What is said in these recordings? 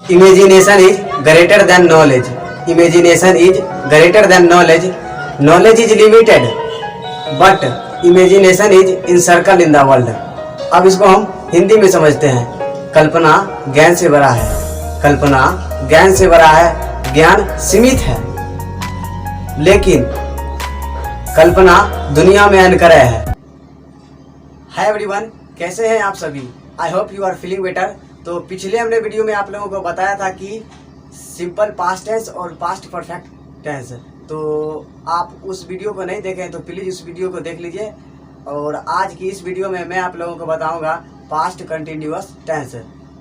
Imagination is greater than knowledge. Imagination is greater than knowledge. Knowledge is limited, but imagination is encircled in the world. अब इसको हम हिंदी में समझते हैं। कल्पना ज्ञान से बड़ा है। कल्पना ज्ञान से बड़ा है। ज्ञान सीमित है, लेकिन कल्पना दुनिया में अनकरय है। हाय एवरीवन, कैसे हैं आप सभी? I hope you are feeling better. तो पिछले हमने वीडियो में आप लोगों को बताया था कि सिंपल पास्ट टेंस और पास्ट परफेक्ट टेंस। तो आप उस वीडियो को नहीं देखें तो प्लीज़ उस वीडियो को देख लीजिए। और आज की इस वीडियो में मैं आप लोगों को बताऊंगा पास्ट कंटिन्यूअस टेंस।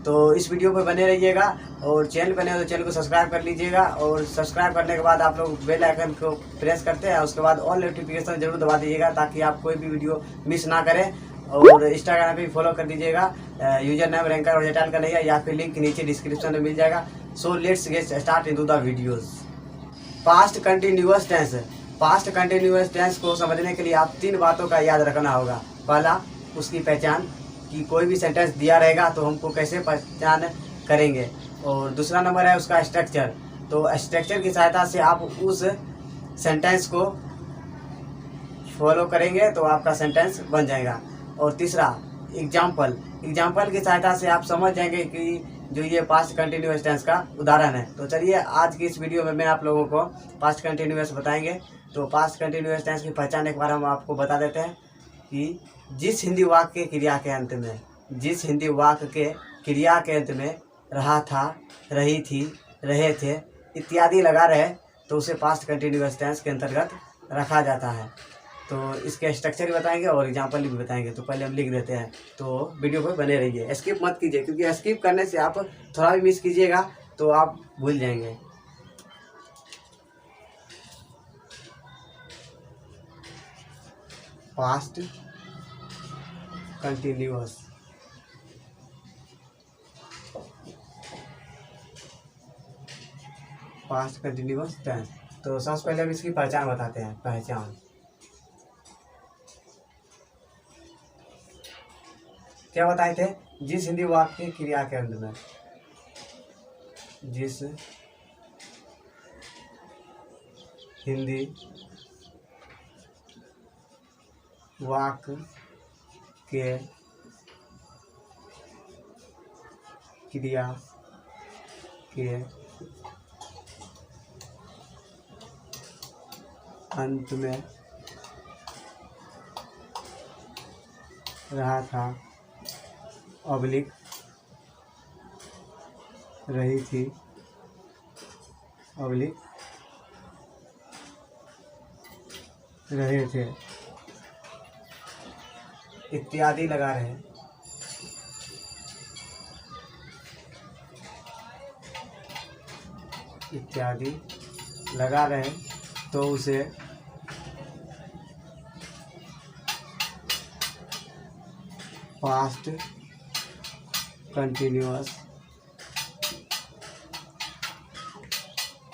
तो इस वीडियो पर बने रहिएगा और चैनल पर नहीं तो चैनल को सब्सक्राइब कर लीजिएगा। और सब्सक्राइब करने के बाद आप लोग बेल आइकन को प्रेस करते हैं, उसके बाद ऑल नोटिफिकेशन जरूर दबा दीजिएगा ताकि आप कोई भी वीडियो मिस ना करें। और इंस्टाग्राम पे भी फॉलो कर दीजिएगा। यूजर नेम रैंकर और जटाल का नहीं है, या फिर लिंक नीचे डिस्क्रिप्शन में मिल जाएगा। So let's get start into the videos. Past continuous tense. Past continuous tense को समझने के लिए आप 3 बातों का याद रखना होगा। पहला, उसकी पहचान, कि कोई भी सेंटेंस दिया रहेगा तो हमको कैसे पहचान करेंगे। और दूसरा नंबर है उसका स्ट्रक्चर। तो स्ट्रक्चर की सहायता से आप उस सेंटेंस को फॉलो करेंगे तो आपका सेंटेंस बन जाएगा। और तीसरा, एग्जाम्पल। एग्जाम्पल की सहायता से आप समझ जाएंगे कि जो ये पास्ट कंटिन्यूअस टेंस का उदाहरण है। तो चलिए आज की इस वीडियो में मैं आप लोगों को पास्ट कंटिन्यूअस बताएंगे। तो पास्ट कंटिन्यूअस टेंस की पहचान एक बार हम आपको बता देते हैं कि जिस हिंदी वाक्य के क्रिया के अंत में, जिस हिंदी वाक्य के क्रिया के अंत में रहा था, रही थी, रहे थे इत्यादि लगा रहे तो उसे पास्ट कंटिन्यूअस टेंस के अंतर्गत रखा जाता है। तो इसके स्ट्रक्चर भी बताएंगे और एग्जाम्पल भी बताएंगे। तो पहले हम लिख देते हैं, तो वीडियो पर बने रहिए, स्किप मत कीजिए, क्योंकि स्किप करने से आप थोड़ा भी मिस कीजिएगा तो आप भूल जाएंगे। Past continuous. Past continuous tense. तो सबसे पहले हम इसकी पहचान बताते हैं। पहचान क्या बताए थे? जिस हिंदी वाक्य के क्रिया के अंत में, जिस हिंदी वाक्य के क्रिया के अंत में रहा था, ऑब्लिक रही थी, ऑब्लिक रहे थे इत्यादि लगा रहे, इत्यादि लगा रहे तो उसे past continuous,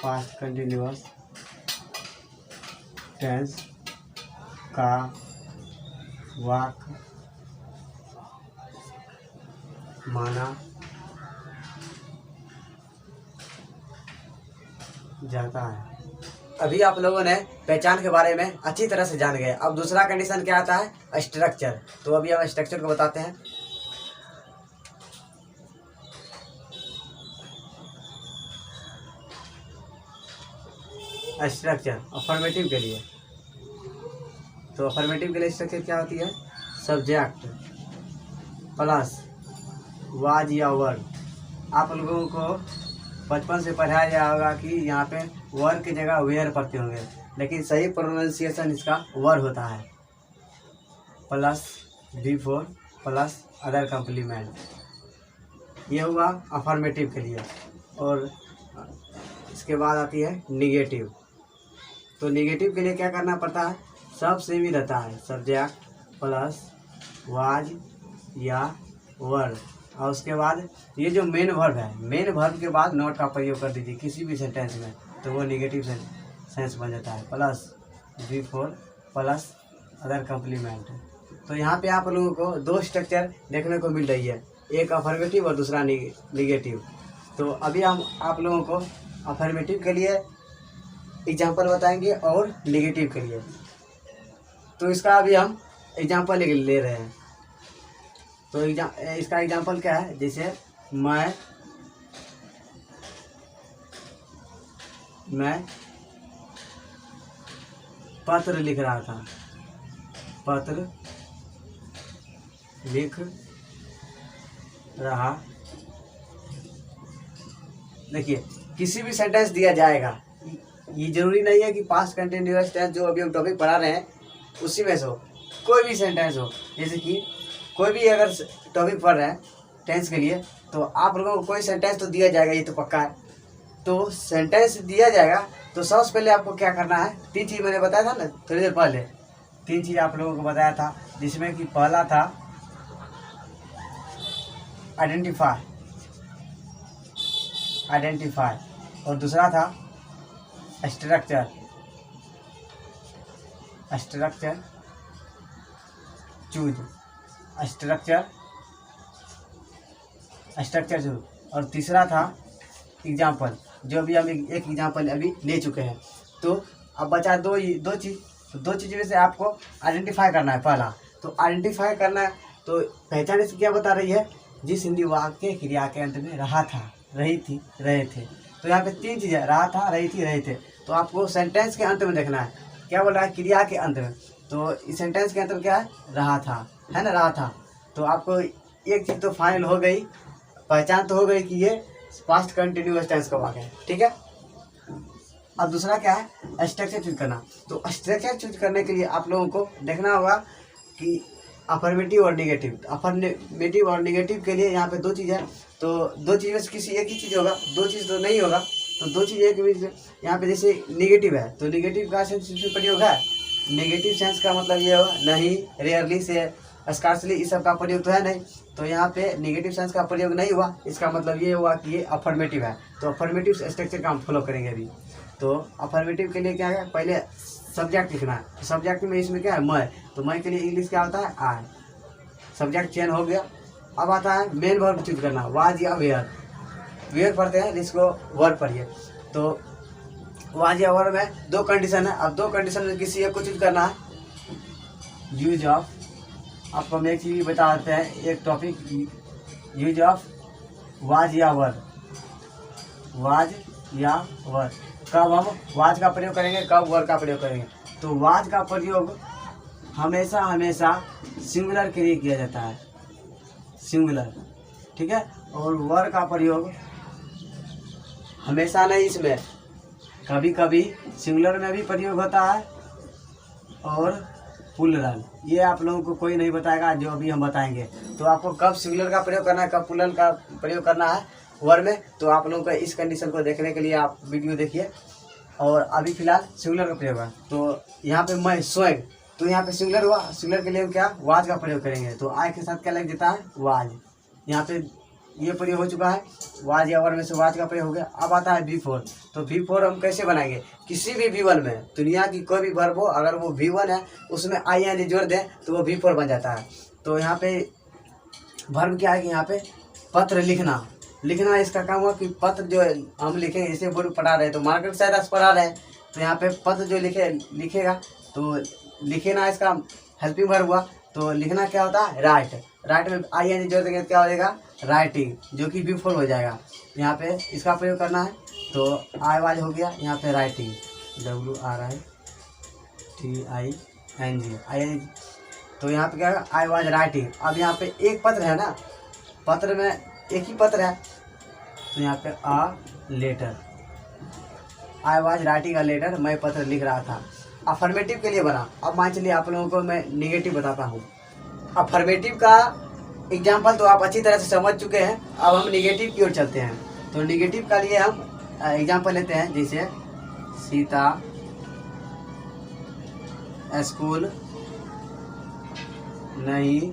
past continuous tense का वाक्य माना जाता है। अभी आप लोगों ने पहचान के बारे में अच्छी तरह से जान गए। अब दूसरा कंडीशन क्या आता है? स्ट्रक्चर। तो अभी हम स्ट्रक्चर को बताते हैं। स्ट्रक्चर अफर्मेटिव के लिए। तो अफर्मेटिव के लिए स्ट्रक्चर क्या होती है? सब्जेक्ट प्लस वाज या वर। आप लोगों को बचपन से पढ़ाया गया होगा कि यहाँ पे वर की जगह वेयर पढ़ते होंगे, लेकिन सही प्रोनाउंसिएशन इसका वर होता है। Plus before plus other complement, ये हुआ अफर्मेटिव के लिए। और इसके बाद आती है निगेटिव। तो निगेटिव के लिए क्या करना पड़ता है? सब सेम ही रहता है, सब्जेक्ट प्लस वाज या वर। और उसके बाद ये जो मेन वर्ब है, मेन वर्ब के बाद नॉट का प्रयोग कर दीजिए किसी भी सेंटेंस में, तो वो निगेटिव सेंस बन जाता है। Plus before plus other complement. तो यहाँ पे आप लोगों को 2 स्ट्रक्चर देखने को मिल रही है, एक अफर्मेटिव और दूसरा निगेटिव। तो अभी हम आप लोगों को अफर्मेटिव के लिए एग्जाम्पल बताएंगे और नेगेटिव के लिए। तो इसका अभी हम एग्जाम्पल ले रहे हैं। तो इसका एग्जाम्पल क्या है, जैसे मैं पत्र लिख रहा था, पत्र लिख रहा। देखिए किसी भी सेंटेंस दिया जाएगा, ये जरूरी नहीं है कि पास्ट कंटिन्यूअस टेंस जो अभी हम टॉपिक पढ़ा रहे हैं उसी में से हो, कोई भी सेंटेंस हो। जैसे कि कोई भी अगर टॉपिक पढ़ रहे हैं टेंस के लिए, तो आप लोगों को कोई सेंटेंस तो दिया जाएगा, ये तो पक्का है। तो सेंटेंस दिया जाएगा तो सबसे पहले आपको क्या करना है, 3 चीज़ मैंने बताया था ना थोड़ी देर पहले, 3 चीज़ आप लोगों को बताया था, जिसमें कि पहला था आइडेंटिफाई और दूसरा था स्ट्रक्चर चूज, स्ट्रक्चर चूज, और तीसरा था एग्जाम्पल, जो अभी हम एक एग्जाम्पल अभी ले चुके हैं। तो अब बचा दो चीज़ में से आपको आइडेंटिफाई करना है। पहला तो आइडेंटिफाई करना है, तो पहचान इसकी क्या बता रही है, जिस हिंदी वाक्य क्रिया के अंत में रहा था, रही थी, रहे थे। तो यहाँ पे 3 चीज़ें, रहा था, रही थी, रहे थे। तो आपको सेंटेंस के अंत में देखना है, क्या बोल रहा है, क्रिया के अंत में। तो इस सेंटेंस के अंत में क्या है, रहा था, है ना, रहा था। तो आपको एक चीज़ तो फाइनल हो गई, पहचान तो हो गई कि ये पास्ट कंटिन्यूअस टेंस का वाक्य है, ठीक है। अब दूसरा क्या है, स्ट्रक्चर चूज करना। तो स्ट्रक्चर चूज करने के लिए आप लोगों को देखना होगा कि अफर्मेटिव और निगेटिव। अफर्मेटिव और निगेटिव के लिए यहाँ पे 2 चीज़ है, तो 2 चीज़ में से किसी एक ही चीज़ होगा, 2 चीज़ तो नहीं होगा। तो 2 चीज़ एक भी यहाँ पे, जैसे निगेटिव है तो निगेटिव का सेंस में प्रयोग है। नेगेटिव सेंस का मतलब ये होगा नहीं, रेयरली से, स्कार्सली, इस सब का प्रयोग तो है नहीं। तो यहाँ पे नेगेटिव सेंस का प्रयोग नहीं हुआ, इसका मतलब ये हुआ कि ये अफर्मेटिव है। तो अफर्मेटिव स्ट्रक्चर का हम फॉलो करेंगे अभी। तो अफर्मेटिव के लिए क्या है, पहले सब्जेक्ट लिखना है। तो सब्जेक्ट में इसमें क्या है, मैं। तो मैं के लिए इंग्लिश क्या होता है, आई। सब्जेक्ट चेंज हो गया। अब आता है मेन वर्ब चूज करना, वाज या वेयर। वेयर पढ़ते हैं, इसको वर्ब पढ़िए। तो वाज या वर्ब में 2 कंडीशन है। अब 2 कंडीशन में किसी एक को चूज करना है। यूज ऑफ, आपको हम एक चीज़ बता देते हैं, एक टॉपिक, यूज ऑफ वाज या वर्ब। वाज या वर्ब, कब हम वाज का प्रयोग करेंगे, कब वर्ब का प्रयोग करेंगे। तो वाज का प्रयोग हमेशा सिंगुलर के लिए किया जाता है, सिंगुलर, ठीक है। और वर्ब का प्रयोग हमेशा नहीं, इसमें कभी कभी सिंगुलर में भी प्रयोग होता है और प्लूरल। ये आप लोगों को कोई नहीं बताएगा, जो अभी हम बताएंगे। तो आपको कब सिंगुलर का प्रयोग करना है, कब प्लूरल का प्रयोग करना है वर्ब में, तो आप लोगों को इस कंडीशन को देखने के लिए आप वीडियो देखिए। और अभी फिलहाल सिंगुलर का प्रयोग है। तो यहाँ पे मैं स्वयं, तो यहाँ पे सिंगुलर हुआ, सिंगुलर के लिए हम क्या वाज का प्रयोग करेंगे। तो आई के साथ क्या लग जाता है, वाज। यहाँ पे ये प्रयोग हो चुका है, वाज या वर्ब में से वाज का प्रयोग हो गया। अब आता है V4। तो V4 हम कैसे बनाएंगे, किसी भी V1 में, दुनिया की कोई भी वर्ब हो, अगर वो V1 है उसमें IN जोड़ दें तो वो V4 बन जाता है। तो यहाँ पे वर्ब क्या है कि यहाँ पे पत्र लिखना, इसका काम हुआ कि पत्र जो हम लिखेंगे, जैसे वर्ब पढ़ा रहे हैं तो मार्केट शायद आज पढ़ा रहे हैं, तो यहाँ पे पत्र जो लिखेगा तो लिखे ना, इसका हेल्पिंग वर्ब हुआ। तो लिखना क्या होता है, राइट में IN जोड़ देंगे तो क्या हो जाएगा, राइटिंग, जो कि V4 हो जाएगा। यहाँ पे इसका प्रयोग करना है। तो आई वाज हो गया, यहाँ पे राइटिंग, WRITING। तो यहाँ पे क्या है, आई वाज राइटिंग। अब यहाँ पे एक पत्र है ना, पत्र में एक ही पत्र है, तो यहाँ पे a letter, I was writing a letter, मैं पत्र लिख रहा था। अफर्मेटिव के लिए बना। अब मान चलिए आप लोगों को मैं निगेटिव बताता हूँ। अफर्मेटिव का एग्जाम्पल तो आप अच्छी तरह से समझ चुके हैं, अब हम निगेटिव की ओर चलते हैं। तो निगेटिव का लिए हम एग्जाम्पल लेते हैं, जैसे सीता स्कूल नहीं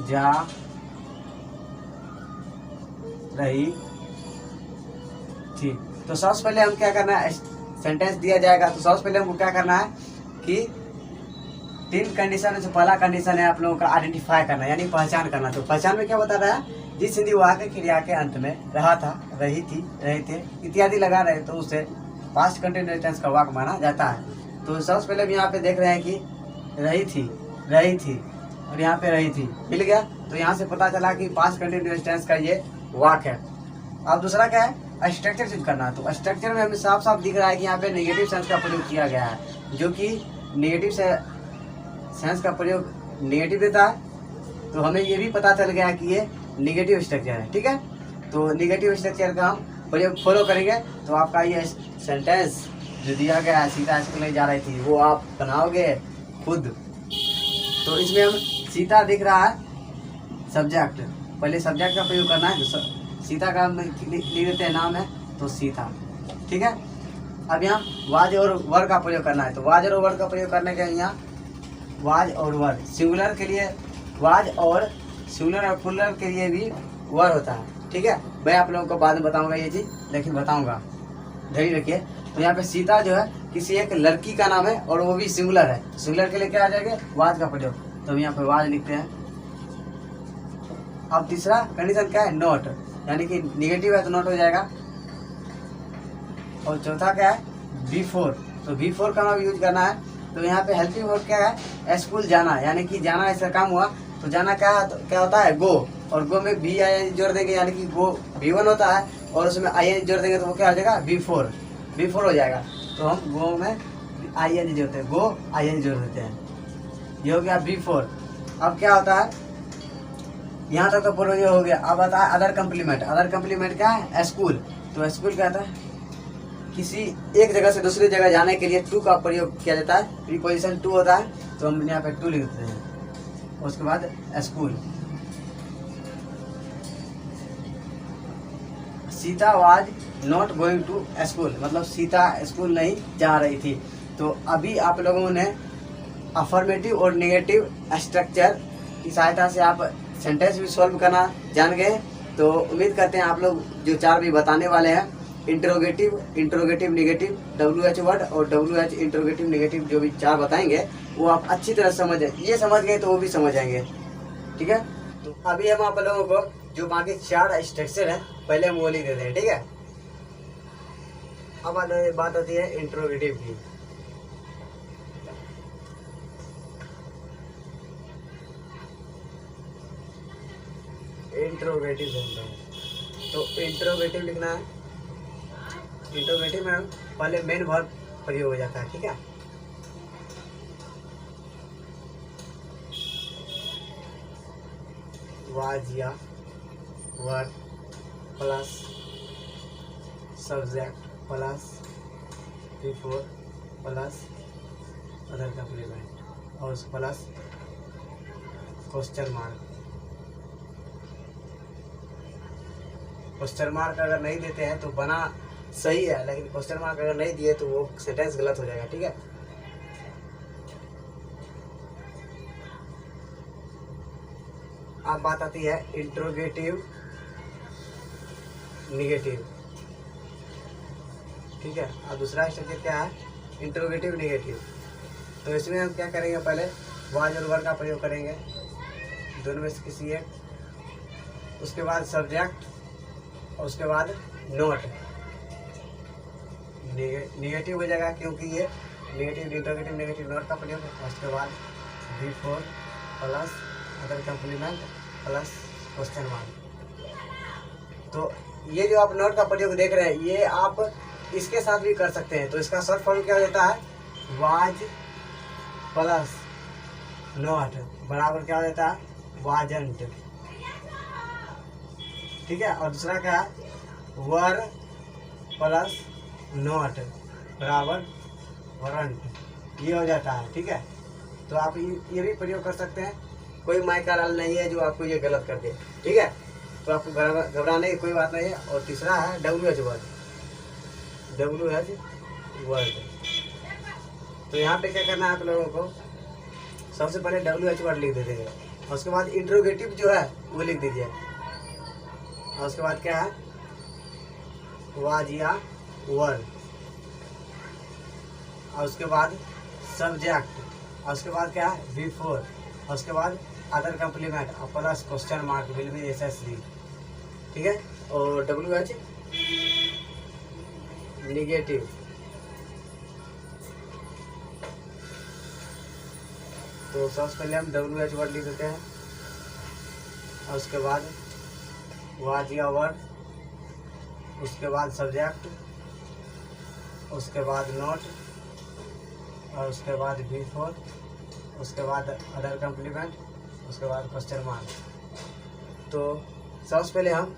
जा रही थी। तो सबसे पहले हम क्या करना है, सेंटेंस दिया जाएगा तो सबसे पहले हमको क्या करना है कि 3 कंडीशन है। जो पहला कंडीशन है आप लोगों का आइडेंटिफाई करना, यानी पहचान करना। तो पहचान में क्या बता रहा है जिस हिंदी वाक्य क्रिया के अंत में रहा था, रही थी, रहे थे इत्यादि लगा रहे तो उसे पास्ट कंटिन्यूअस टेंस का वाक्य माना जाता है। तो सबसे पहले हम यहाँ पे देख रहे हैं कि रही थी और यहाँ पे रही थी मिल गया। तो यहाँ से पता चला कि पास्ट कंटिन्यूअस टेंस का ये वाक्य है। अब दूसरा क्या है, स्ट्रक्चर चूज करना। तो स्ट्रक्चर में हमें साफ साफ दिख रहा है कि यहाँ पे नेगेटिव सेंस का प्रयोग किया गया है, जो कि नेगेटिव सेंस का प्रयोग नेगेटिव देता है। तो हमें ये भी पता चल गया कि ये नेगेटिव स्ट्रक्चर है, ठीक है। तो नेगेटिव स्ट्रक्चर का हम प्रयोग फॉलो करेंगे तो आपका ये सेंटेंस जो दिया गया है सीता स्कूल नहीं जा रही थी वो आप बनाओगे खुद। तो इसमें हम सीता दिख रहा है सब्जेक्ट, पहले सब्जेक्ट का प्रयोग करना है। सीता का लिख देते हैं, नाम है तो सीता, ठीक है। अब यहाँ वाज और वर का प्रयोग करना है। तो वाज और वर का प्रयोग करने के यहाँ वाज और वर, सिंगुलर के लिए वाज और सिंगुलर और प्लुरल के लिए भी वर होता है, ठीक है। मैं आप लोगों को बाद में बताऊंगा ये चीज़, लेकिन बताऊंगा, धैर्य रखिए। तो यहाँ पे सीता जो है किसी एक लड़की का नाम है और वो भी सिंगुलर है। सिंगुलर के लिए क्या आ जाएगा, वाज का प्रयोग। तो हम यहाँ पे वाज लिखते हैं। अब तीसरा कंडीशन क्या है, नॉट, यानी कि निगेटिव है तो नॉट हो जाएगा। और चौथा क्या है, बिफोर। तो बिफोर का नाम यूज करना है। तो यहाँ पे हेल्पिंग वर्ब क्या है, स्कूल जाना, यानी कि जाना ऐसा काम हुआ तो जाना क्या तो क्या होता है, गो। और गो में बी आई जोड़ देंगे, यानी कि गो V1 होता है और उसमें आई जोड़ देंगे तो वो क्या हो जाएगा, बिफोर हो जाएगा। तो हम गो में आई जोड़ते हैं, गो आई जोड़ देते हैं, ये हो गया बिफोर। अब क्या होता है, यहाँ तक तो पूरा ये हो गया। अब आता है अदर कम्प्लीमेंट। अदर कम्प्लीमेंट क्या है, स्कूल। तो स्कूल क्या होता है, किसी एक जगह से दूसरी जगह जाने के लिए टू का प्रयोग किया जाता है, प्रीपोजिशन टू होता है। तो हम यहाँ पे टू लिख देते हैं। उसके बाद school. Sita was not going to school, मतलब सीता स्कूल नहीं जा रही थी। तो अभी आप लोगों ने अफर्मेटिव और नेगेटिव स्ट्रक्चर की सहायता से आप सेंटेंस भी सॉल्व करना जान गए। तो उम्मीद करते हैं आप लोग जो चार भी बताने वाले हैं, इंट्रोगेटिव, नेगेटिव, WH वर्ड और WH इंट्रोगेटिव नेगेटिव, जो भी चार बताएंगे वो आप अच्छी तरह समझ गए तो वो भी समझ आएंगे, ठीक है। तो अभी हम आप लोगों को जो बाकी चार स्ट्रक्चर है पहले हम वो लिख देते हैं, ठीक है। अब बात होती है इंट्रोगेटिव की। Interrogative sentence. तो इंट्रोगेटिव लिखना है। इंट्रोगेटिव में पहले मेन वर्ब प्रयोग हो जाता है, ठीक है। वाज या verb plus subject plus before plus other complement और plus question mark. Question mark अगर नहीं देते हैं तो बना सही है, लेकिन क्वेश्चन मार्क अगर नहीं दिए तो वो सेंटेंस गलत हो जाएगा, ठीक है। अब बात आती है इंट्रोगेटिव नेगेटिव, ठीक है। अब दूसरा स्ट्रक्चर क्या है, इंट्रोगेटिव नेगेटिव। तो इसमें हम क्या करेंगे, पहले वाज और वर का प्रयोग करेंगे, दोनों में से किसी एक। उसके बाद सब्जेक्ट और उसके बाद नोट। नेगेटिव हो जाएगा क्योंकि ये नेगेटिव, इंट्रोगेटिव नेगेटिव नोट का प्रयोग है। उसके बाद before plus other complement plus question mark. तो ये जो आप नोट का प्रयोग देख रहे हैं ये आप इसके साथ भी कर सकते हैं। तो इसका शॉर्ट फॉर्म क्या हो जाता है, वाज प्लस नोट बराबर क्या हो जाता है, वाजंट, ठीक है। और दूसरा क्या है, वर प्लस नोट बराबर वरंट, ये हो जाता है, ठीक है। तो आप ये भी प्रयोग कर सकते हैं, कोई मायका लाल नहीं है जो आपको ये गलत कर दे, ठीक है। तो आपको घबराने की कोई बात नहीं है। और तीसरा है WH वर्ड, WH वर्ड। तो यहाँ पे क्या करना है आप लोगों को, सबसे पहले WH वर्ड लिख देते हैं और उसके बाद इंट्रोगेटिव जो है वो लिख दीजिए। और उसके बाद क्या है, वाज या वर्ड, और उसके बाद सब्जेक्ट, और उसके बाद क्या है, बिफोर, और उसके बाद अदर कम्प्लीमेंट और plus question mark will be necessary, ठीक है। और WH निगेटिव, तो सबसे पहले हम WH वर्ड लिख देते हैं और उसके बाद वाज या वर्ड, उसके बाद सब्जेक्ट, उसके बाद नोट, और उसके बाद V4, उसके बाद अदर कम्प्लीमेंट, उसके बाद क्वेश्चन मार्क। तो सबसे पहले हम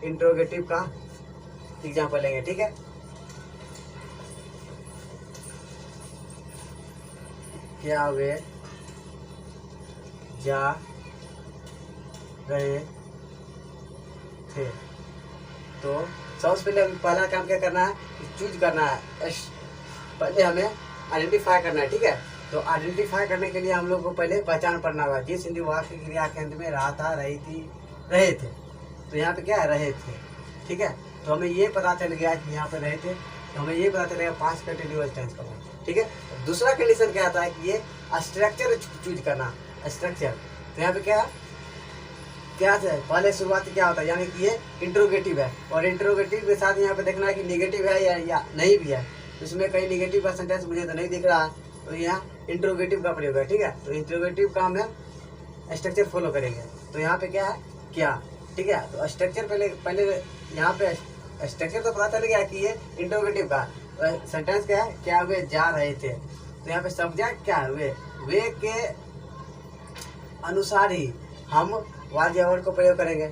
इंट्रोगेटिव का एग्जाम्पल लेंगे, ठीक है। क्या वे जा रहे थे। तो सबसे पहले पहला काम क्या करना है, चूज करना है। पहले हमें आइडेंटिफाई करना है, ठीक है। तो आइडेंटिफाई करने के लिए हम लोग को पहले पहचान पढ़ना होगा। जिस हिंदी वाक्य क्रिया के अंत में रहा था, रही थी, रहे थे, तो यहाँ पे क्या है, रहे थे, ठीक है। तो हमें ये पता चल गया कि यहाँ पे रहे थे, तो हमें ये पता चलेगा पास्ट कंटिन्यूअस टेंस का, ठीक है। दूसरा कंडीशन क्या आता है कि ये स्ट्रक्चर चूज करना, स्ट्रक्चर। तो यहाँ पे क्या है, पहले शुरुआत क्या होता है, यानी कि ये इंट्रोगेटिव है, और इंट्रोगेटिव के साथ यहाँ पे देखना है कि नेगेटिव है या नहीं भी है। तो इसमें कहीं नेगेटिव का सेंटेंस मुझे तो नहीं दिख रहा है, तो यहाँ इंट्रोगेटिव का प्रयोग है, ठीक है। तो इंट्रोगेटिव का हम स्ट्रक्चर फॉलो करेंगे। तो यहाँ पे क्या है, क्या, ठीक है। तो स्ट्रक्चर पहले यहाँ पे स्ट्रक्चर तो पता चल गया कि ये इंट्रोगेटिव का सेंटेंस क्या है, क्या वे जा रहे थे। तो यहाँ पे सब्जेक्ट क्या है, वे के अनुसार ही हम वाज या वर्ड को प्रयोग करेंगे।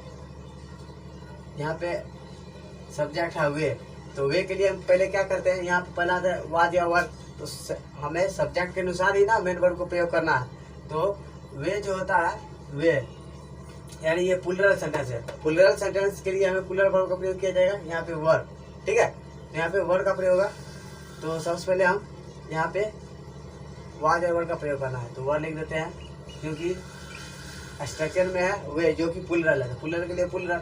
यहाँ पे सब्जेक्ट है वे, तो वे के लिए हम पहले क्या करते हैं, यहाँ पे पहला था वाज या वर्ड, तो हमें सब्जेक्ट के अनुसार ही ना मेन वर्ड को प्रयोग करना है। तो वे जो होता है, वे यानी ये प्लूरल सेंटेंस है। प्लूरल सेंटेंस के लिए हमें प्लूरल वर्ड का प्रयोग किया जाएगा, यहाँ पे वर्ड, ठीक है। तो यहाँ पे वर्ड का प्रयोग होगा। तो सबसे पहले हम यहाँ पे वाज और वर्ड का प्रयोग करना है, तो वर्ड लिख देते हैं, क्योंकि स्ट्रक्चर में है वे जो कि प्लूरल है, प्लूरल के लिए प्लूरल।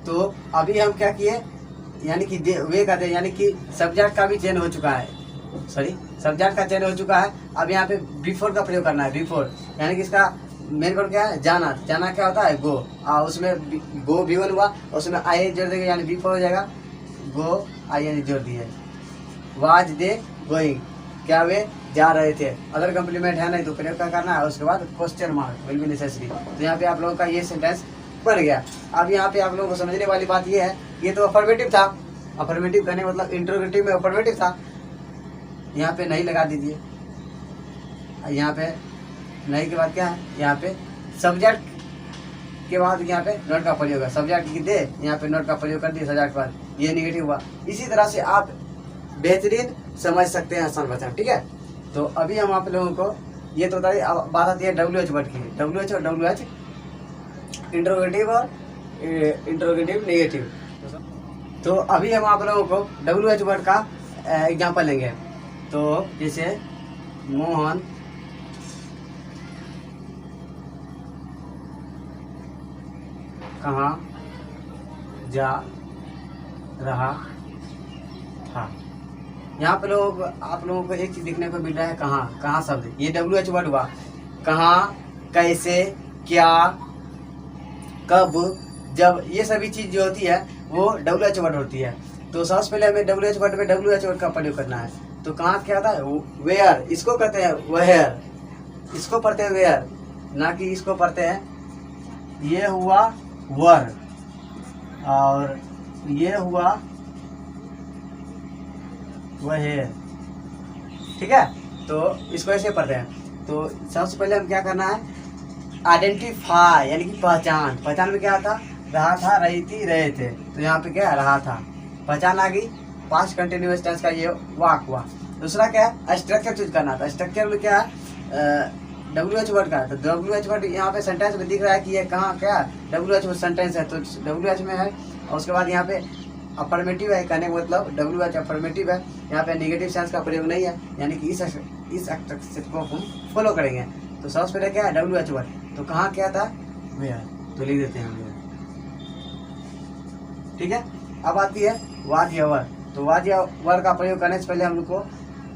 तो अभी हम क्या किए, यानी कि वे कहते हैं, यानी कि सब्जेक्ट का भी चेंज हो चुका है, सब्जेक्ट का चेंज हो चुका है। अब यहाँ पे बिफोर का प्रयोग करना है, बिफोर यानी कि इसका मेन वर्ड क्या है, जाना। जाना क्या होता है, गो। उसमें गो V1 हुआ, उसमें आई जोड़ देंगे, यानी बिफोर हो जाएगा, गो आई जोड़ दिए। वाज दे गोइंग, क्या वे जा रहे थे। अदर कम्प्लीमेंट है नहीं तो प्रयोग का करना है। उसके बाद question mark will be necessary. तो यहाँ पे आप लोगों का ये सेंटेंस बन गया। अब यहाँ पे आप लोगों को समझने वाली बात ये है, ये तो अफर्मेटिव था, अफर्मेटिव करने मतलब इंट्रोगेटिव में अफर्मेटिव था, यहाँ पे नहीं लगा दीजिए। यहाँ पे नहीं के बाद क्या है, यहाँ पे सब्जेक्ट के बाद यहाँ पे नोट का प्रयोग है, सब्जेक्ट की दे, यहाँ पे नोट का प्रयोग कर दिए सब्जेक्ट के बाद, ये नेगेटिव हुआ। इसी तरह से आप बेहतरीन समझ सकते हैं आसान भाषा में, ठीक है। तो अभी हम आप लोगों को ये तो बताइए, अब बात आती है WH वर्ड की। WH और WH इंट्रोगेटिव और इंट्रोगेटिव नेगेटिव। तो अभी हम आप लोगों को WH वर्ड का एग्जांपल लेंगे। तो जैसे मोहन कहाँ जा रहा था। यहाँ पे आप लोगों को एक चीज देखने को मिल रहा है, कहाँ शब्द, ये WH वर्ड हुआ। कहाँ, कैसे, क्या, कब, जब, ये सभी चीज जो होती है वो WH वर्ड होती है। तो सबसे पहले हमें WH वर्ड में WH वर्ड का प्रयोग करना है। तो कहाँ क्या होता है, वेयर, इसको कहते हैं वेयर, इसको पढ़ते हैं वेयर, ना कि इसको पढ़ते हैं। ये हुआ वर और ये हुआ वह, ठीक है। तो इसको ऐसे पढ़ते हैं। तो सबसे पहले हम क्या करना है, आइडेंटिफाई यानी कि पहचान। पहचान में क्या था, रहा था, रही थी, रहे थे। तो यहाँ पे क्या रहा था, पहचान आ गई, पास्ट कंटिन्यूअस टेंस का ये वाक हुआ। दूसरा क्या है, स्ट्रक्चर चूज करना था। स्ट्रक्चर में क्या है, WH वर्ड का। तो WH वर्ड यहाँ पे सेंटेंस में दिख रहा है कि ये कहाँ क्या WH वर्ड सेंटेंस है, तो WH में है। और उसके बाद यहाँ पे अफर्मेटिव है, कहने का मतलब WH अफर्मेटिव है, यहाँ पे नेगेटिव सेंस का प्रयोग नहीं है, यानी कि इस स्ट्रक्चर को हम फॉलो करेंगे। तो सबसे पहले क्या है, WH वर्ड। तो कहाँ क्या था, वेयर, तो लिख देते हैं हम, ठीक है। अब आती है वाज या वर्ड। तो वाज या वर्ड का प्रयोग करने से पहले हम लोग को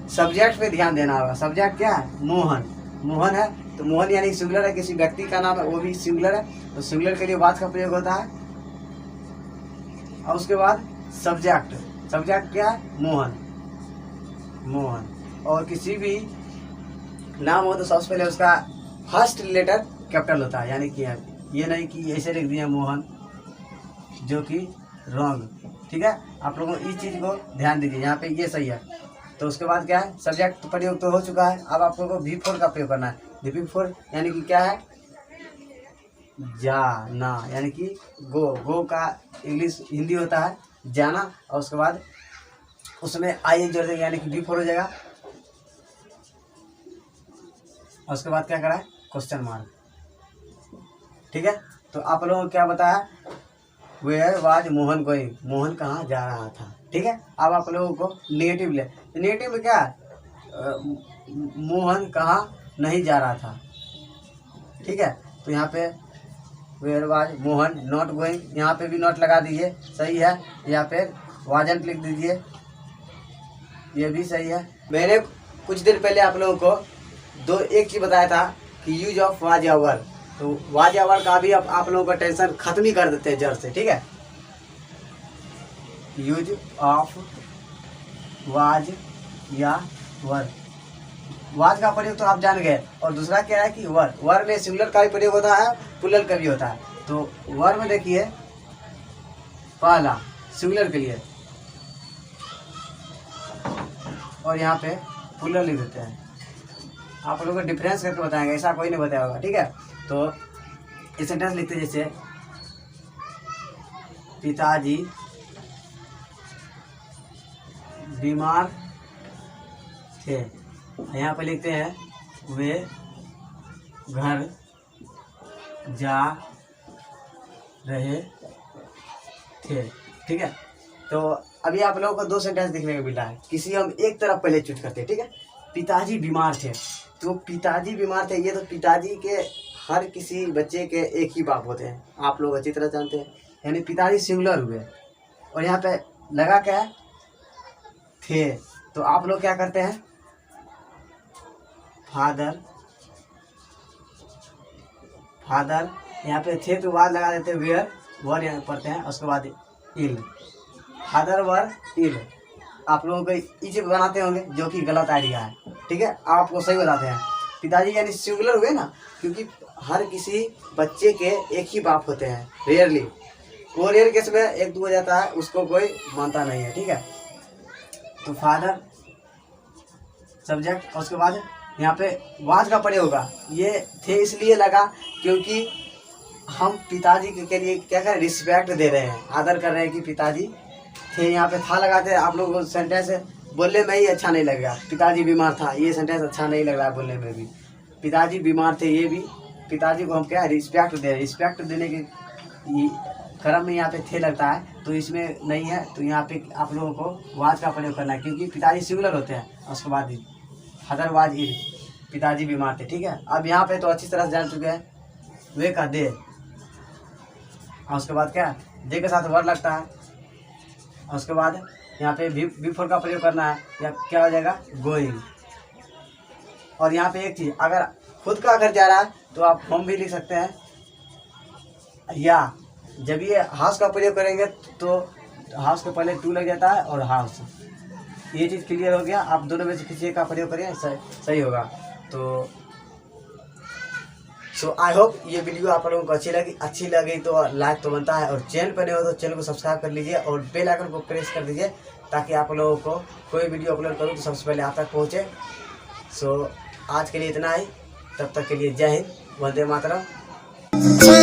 सब्जेक्ट पे ध्यान देना होगा। सब्जेक्ट क्या है? मोहन। मोहन है तो मोहन यानी सिंगुलर है, किसी व्यक्ति का नाम है वो भी सिंगुलर है, तो सिंगुलर के लिए वाज का प्रयोग होता है। और उसके बाद सब्जेक्ट, सब्जेक्ट क्या है? मोहन। मोहन। और किसी भी नाम हो तो सबसे पहले उसका फर्स्ट लेटर कैपिटल होता है, यानी कि ये नहीं कि ऐसे लिख दिया मोहन, जो कि रॉन्ग। ठीक है, आप लोगों को इस चीज़ को ध्यान दीजिए, यहाँ पे ये सही है। तो उसके बाद क्या है? सब्जेक्ट प्रयोग तो हो चुका है, अब आप लोगों को V4 का प्रयोग करना है। V4 यानी कि क्या है? जाना, यानी कि गो। गो का इंग्लिश हिंदी होता है जाना, और उसके बाद उसमें आई जोड़ देंगे, यानी कि V4 हो जाएगा। और उसके बाद क्या करा है? Question mark. ठीक है, तो आप लोगों को क्या बताया? Where was Mohan going, Mohan कहाँ जा रहा था। ठीक है, अब आप लोगों को नेगेटिव ले, नेगेटिव में क्या है? मोहन कहाँ नहीं जा रहा था। ठीक है, तो यहाँ पे where was Mohan not going, यहाँ पे भी नॉट लगा दीजिए, सही है। यहाँ पे वाजंट लिख दीजिए, ये भी सही है। मैंने कुछ देर पहले आप लोगों को एक चीज़ बताया था कि यूज ऑफ वाज या वर, तो वाज या वर का भी आप लोगों का टेंशन खत्म ही कर देते हैं जड़ से। ठीक है, यूज ऑफ वाज या वर, वाज का प्रयोग तो आप जान गए, और दूसरा क्या है कि वर। वर में सिंगुलर का भी प्रयोग होता है, प्लूरल का भी होता है। तो वर में देखिए, पहला सिंगुलर के लिए, और यहाँ पे प्लूरल लिख देते हैं। आप लोगों को डिफरेंस करके बताएंगे, ऐसा कोई नहीं बताया होगा। ठीक है, तो ये सेंटेंस लिखते हैं जैसे पिताजी बीमार थे, यहाँ पे लिखते हैं वे घर जा रहे थे। ठीक है, तो अभी आप लोगों को 2 सेंटेंस देखने को मिला है, किसी हम एक तरफ पहले चूज करते हैं। ठीक है, पिताजी बीमार थे, तो पिताजी बीमार थे, ये तो पिताजी के हर किसी बच्चे के एक ही बाप होते हैं, आप लोग अच्छी तरह जानते हैं, यानी पिताजी सिंगुलर हुए। और यहाँ पे लगा क्या है? थे, तो आप लोग क्या करते हैं? फादर, फादर यहाँ पे थे तो बाद लगा देते हैं वेयर, वर यहाँ पढ़ते हैं, उसके बाद इल, फादर वर इल। आप लोगों को इज बनाते होंगे, जो कि गलत आइडिया है। ठीक है, आपको सही बताते हैं, पिताजी यानी सिंगुलर हुए ना, क्योंकि हर किसी बच्चे के एक ही बाप होते हैं, रेयरली। वो रेयर केस में 1-2 हो जाता है, उसको कोई मानता नहीं है। ठीक है, तो फादर सब्जेक्ट, और उसके बाद यहाँ पे वाज का प्रयोग होगा। ये थे इसलिए लगा क्योंकि हम पिताजी के लिए क्या करें? रिस्पेक्ट दे रहे हैं, आदर कर रहे हैं कि पिताजी थे। यहाँ पे था लगाते हैं। आप लोग को सेंटेंस बोलने में ही अच्छा नहीं लगेगा, पिताजी बीमार था, ये सेंटेंस अच्छा नहीं लग रहा है बोलने में भी। पिताजी बीमार थे, ये भी पिताजी को हम क्या रिस्पेक्ट दे रहे हैं, रिस्पेक्ट देने के क्रम में यहाँ पे थे लगता है, तो इसमें नहीं है। तो यहाँ पे आप लोगों को वाज का प्रयोग करना है, क्योंकि पिताजी सिंगुलर होते हैं। उसके बाद फादर वाज इल, पिताजी बीमार थे। ठीक है, अब यहाँ पे तो अच्छी तरह से जान चुके हैं, वे का दे, और उसके बाद क्या? दे के साथ वर लगता है। और उसके बाद यहाँ पे V4 का प्रयोग करना है, या क्या हो जाएगा? गोइंग। और यहाँ पे एक चीज़, अगर खुद का अगर जा रहा है तो आप हम भी लिख सकते हैं, या जब ये हाउस का प्रयोग करेंगे तो हाउस के पहले टू लग जाता है, और हाउस। ये चीज़ क्लियर हो गया। आप दोनों में से किसी एक का प्रयोग करिए, सही होगा। तो सो आई होप ये वीडियो आप लोगों को अच्छी लगी तो लाइक तो बनता है, और चैनल पर नहीं हो तो चैनल को सब्सक्राइब कर लीजिए, और बेल आइकन को प्रेस कर दीजिए, ताकि आप लोगों को कोई वीडियो अपलोड करूँ तो सबसे पहले आप तक पहुँचे। सो आज के लिए इतना ही, तब तक के लिए जय हिंद, वंदे मातरम।